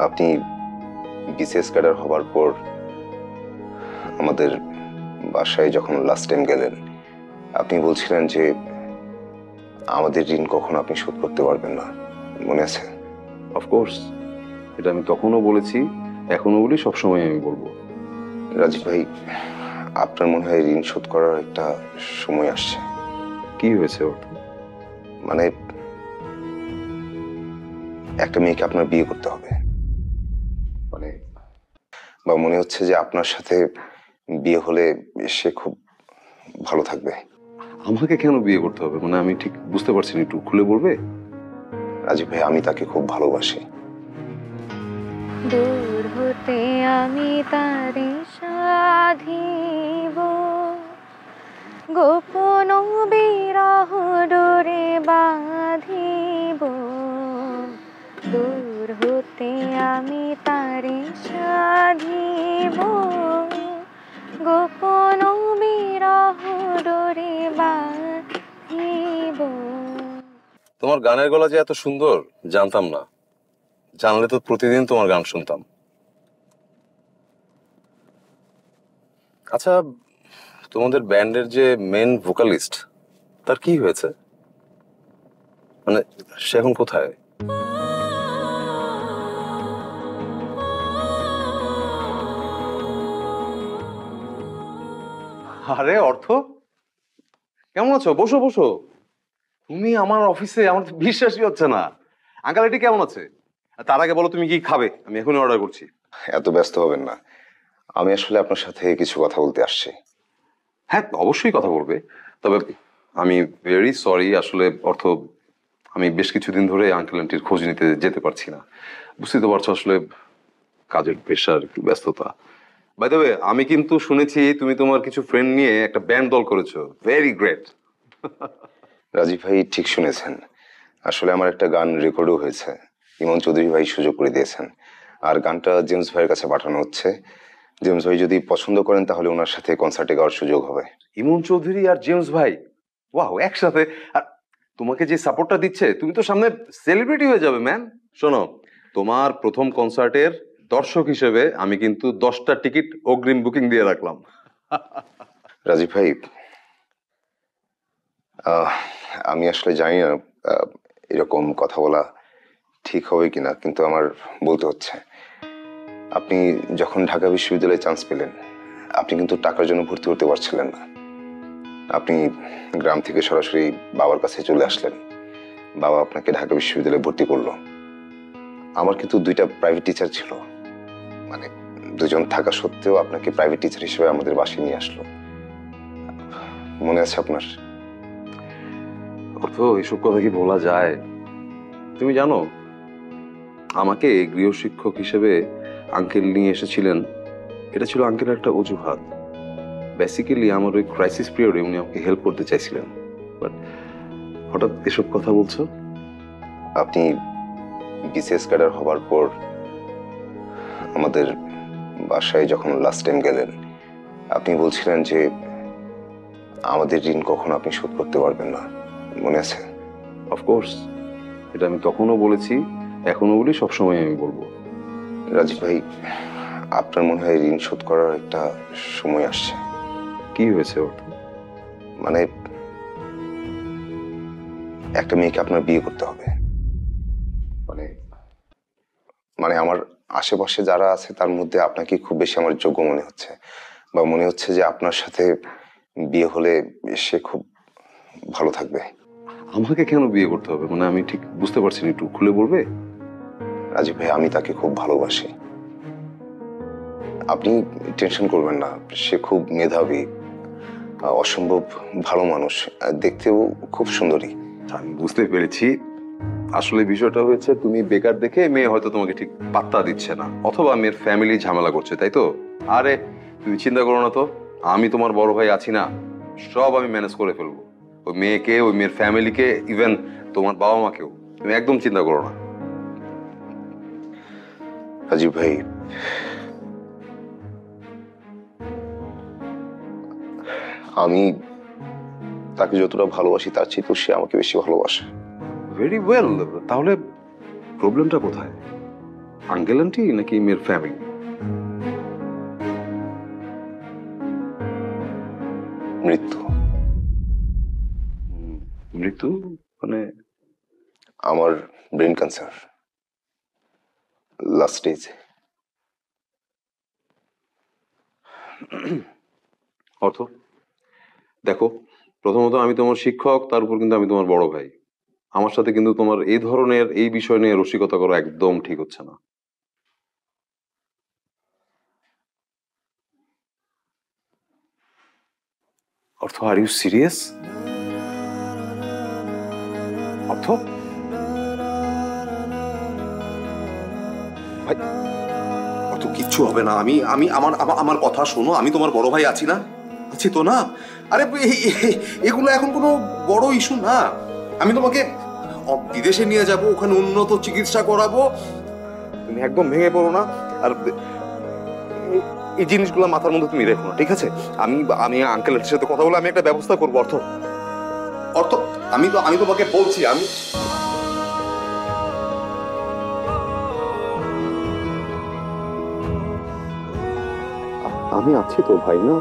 আপনি BCS cadre হবার পর আমাদের বাসায় যখন লাস্ট টাইম গেলেন, আপনি বলছিলেন যে আমাদের ঋণ কখনো আপনি শোধ করতে পারবেন না, মনে আছে? অফকোর্স, এটা আমি তখনও বলেছি, এখনো বলি, সবসময় আমি বলবো। রাজীব ভাই, আপনার মনে হয় ঋণ শোধ করার একটা সময় আসছে। কি হয়েছে অর্থ? মানে একটা মেয়েকে আপনার বিয়ে করতে হবে, মানে বা মনে হচ্ছে যে আপনার সাথে বিয়ে হলে সে খুব ভালো থাকবে। আমাকে কেন বিয়ে করতে হবে? মানে আমি ঠিক বুঝতে পারছি না, একটু খুলে বলবে? রাজীব ভাই, আমি তাকে খুব ভালোবাসি। দূর হতে আমি তারে সাধিব, গোপন বিরহ ডোরে বাঁধিব। দূর হতে আমি তারে সাধিব, গোপন বিরহ ডোরে বাঁধিব। তোমার গানের গলা যে এত সুন্দর জানতাম না, জানলে তো প্রতিদিন তোমার গান শুনতাম। আচ্ছা, তোমাদের ব্যান্ডের যে মেন ভোকালিস্ট, তার কি হয়েছে? মানে সে এখন কোথায়? আরে অর্থ, কেমন আছো? বসো বসো। তুমি আমার অফিসে, আমার তো বিশ্বাসই হচ্ছে না। আঙ্কেল এটি কেমন আছে? তার আগে বলো তুমি কি খাবে, আমি এখনই অর্ডার করছি। এত ব্যস্ত হবেন না, আমি আসলে আপনার সাথে কিছু কথা বলতে আসছি। হ্যাঁ, অবশ্যই কথা বলবে, তবে আমি ভেরি সরি। আসলে অর্থ, আমি বেশ কিছুদিন ধরে আঙ্কেল আন্টির খোঁজ নিতে যেতে পারছি না। বুঝতেই তো পারছো, আসলে কাজের প্রেশার, একটু ব্যস্ততা। বাই দ্য ওয়ে, আমি কিন্তু শুনেছি তুমি তোমার কিছু ফ্রেন্ড নিয়ে একটা ব্যান্ড দল করেছো। Very great. রাজীব ভাই, ঠিক শুনেছেন। আসলে আমার একটা গান রেকর্ডও হয়েছে, ইমন চৌধুরী ভাই সুযোগ করে দিয়েছেন। আর গানটা জেমস ভাইয়ের কাছে পাঠানো হচ্ছে। জেমস ভাই যদি পছন্দ করেন তাহলে ওনার সাথে কনসার্টে গাওয়ার সুযোগ হবে। ইমন চৌধুরী আর জেমস ভাই, ওয়াও, একসাথে! আর তোমাকে যে সাপোর্টটা দিচ্ছে, তুমি তো সামনে সেলিব্রিটি হয়ে যাবে ম্যান। শোনো, তোমার প্রথম কনসার্টের দর্শক হিসেবে আমি কিন্তু 10টা টিকিট অগ্রিম বুকিং দিয়ে রাখলাম। রাজীব ভাই, আহ, আমি আসলে জানি না এরকম কথা বলা ঠিক হবে কিনা, কিন্তু আমার বলতে হচ্ছে। আপনি যখন ঢাকা বিশ্ববিদ্যালয়ে চান্স পেলেন, আপনি কিন্তু টাকার জন্য ভর্তি হতে পারছিলেন না। আপনি গ্রাম থেকে সরাসরি বাবার কাছে চলে আসলেন। বাবা আপনাকে ঢাকা বিশ্ববিদ্যালয়ে ভর্তি করলো। আমার কিন্তু 2টা প্রাইভেট টিচার ছিল, মানে 2জন থাকা সত্ত্বেও আপনাকে প্রাইভেট টিচার হিসেবে আমাদের বাসায় নিয়ে আসলো। মনে আছে আপনার? অর্থ, এসব কথা কি বলা যায়? তুমি জানো, আমাকে গৃহশিক্ষক হিসেবে আঙ্কেল নিয়ে এসেছিলেন। এটা ছিল আঙ্কেলের একটা অজুহাত। বেসিক্যালি আমার ওই ক্রাইসিস পিরিয়ডে উনি আমাকে হেল্প করতে চাইছিলেন। বাট হঠাৎ এসব কথা বলছো? আপনি বিসিএস ক্যাডার হবার পর আমাদের বাসায় যখন লাস্ট টাইম গেলেন, আপনি বলছিলেন যে আমাদের ঋণ কখনো আপনি শোধ করতে পারবেন না, মনে আছে? অফকোর্স, এটা আমি তখনও বলেছি, এখনো বলি, সবসময় আমি বলবো। রাজীব ভাই, আপনার মনে হয় ঋণ শোধ করার একটা সময় আসছে। কি হয়েছে অর্থ? মানে একটা মেয়েকে আপনার বিয়ে করতে হবে, মানে মানে আমার আশেপাশে যারা আছে তার মধ্যে আপনাকে খুব বেশি আমার যোগ্য মনে হচ্ছে, বা মনে হচ্ছে যে আপনার সাথে বিয়ে হলে সে খুব ভালো থাকবে। আমাকে কেন বিয়ে করতে হবে? মানে আমি ঠিক বুঝতে পারছি না, একটু খুলে বলবে? রাজীব ভাই, আমি তাকে খুব ভালোবাসি। আপনি টেনশন করবেন না, সে খুব মেধাবী, অসম্ভব ভালো মানুষ, দেখতেও খুব সুন্দরী। আমি বুঝতে পেরেছি। আসলে বিষয়টা হয়েছে, তুমি বেকার দেখে মেয়ে হয়তো তোমাকে ঠিক পাত্তা দিচ্ছে না, অথবা মেয়ের ফ্যামিলি ঝামেলা করছে, তাই তো? আরে তুমি চিন্তা করো না তো, আমি তোমার বড় ভাই আছি না, সব আমি ম্যানেজ করে ফেলবো। ওই মেয়েকে, ওই মেয়ের ফ্যামিলিকে, ইভেন তোমার বাবা মাকেও। তুমি একদম চিন্তা করো না। রাজীব ভাই, আমি তাকে যতটা ভালোবাসি তার চেয়ে তো সে আমাকে বেশি ভালোবাসে। ভেরি ওয়েল, তাহলে প্রবলেমটা কোথায়? আঙ্কেল আন্টি নাকি মেয়ের ফ্যামিলি? মৃত্যু। মৃত্যু মানে? আমার ব্রেন ক্যান্সার, লাস্ট স্টেজ। অর্থ, দেখো, প্রথমত আমি তোমার শিক্ষক, তার উপর কিন্তু আমি তোমার বড় ভাই। আমার সাথে কিন্তু তোমার এই ধরনের এই বিষয় নিয়ে রসিকতা করা একদম ঠিক হচ্ছে না। অর্থ, আর ইউ সিরিয়াস? অর্থ, ভাই, অর্থ কিচ্ছু হবে না। আমি আমি আমার আমার আমার কথা শোনো, আমি তোমার বড় ভাই আছি না? আছি তো না? আরে এগুলো এখন কোনো বড় ইস্যু না। আমি তোমাকে বিদেশে নিয়ে যাব, ওখানে উন্নত চিকিৎসা করাবো। তুমি একদম ভেঙে পড়ো না। আর এই জিনিসগুলো মাথার মধ্যে তুমি রেখো না, ঠিক আছে? আমি আমি আঙ্কেলের সাথে কথা বলে আমি একটা ব্যবস্থা করবো। অর্থ, অর্থ, আমি তোমাকে বলছি, আমি আছি তো ভাই, না?